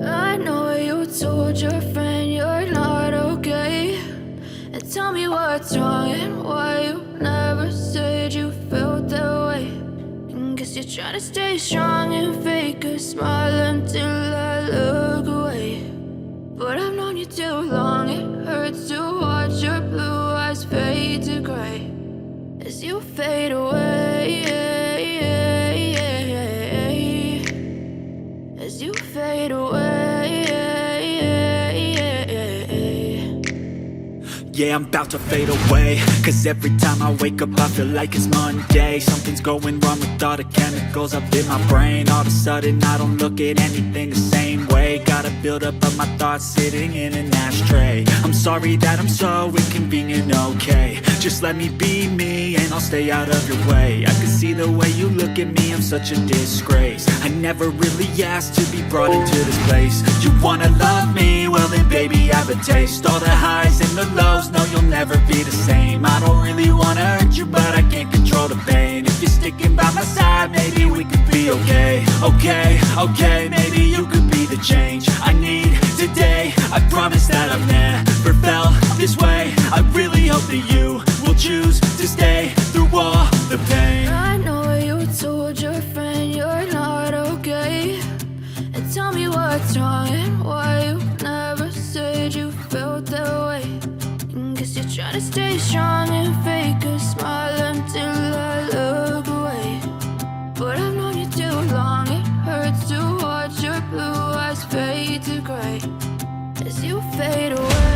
I know you told your friend you're not okay, and tell me what's wrong and why you never said you felt that way. And guess you're trying to stay strong and fake a smile until I look away. But I've known you too long, it hurts to watch your blue eyes fade to gray as you fade away, as you fade away. Yeah, I'm about to fade away, cause every time I wake up I feel like it's Monday. Something's going wrong with all the chemicals up in my brain. All of a sudden I don't look at anything the same way. Got a buildup of my thoughts sitting in an ashtray. I'm sorry that I'm so inconvenient, okay. Just let me be me and I'll stay out of your way. I can see the way you look at me, I'm such a disgrace. I never really asked to be brought into this place. You wanna love me? Well then baby I have a taste. All the highs and the lows, no you'll never be the same. I don't really wanna hurt you but I can't control the pain. If you're sticking by my side maybe we could be okay. Okay, maybe you could be the change I need today. I promise that I've never felt this way. I really hope that you will choose to stay through all the pain. I know you told your friend you're not okay, and tell me what's wrong and why you never said you felt that way. And guess you're trying to stay strong and fake a smile until I look away. But I've known you too long, it hurts to watch your blue eyes fade to gray as you fade away.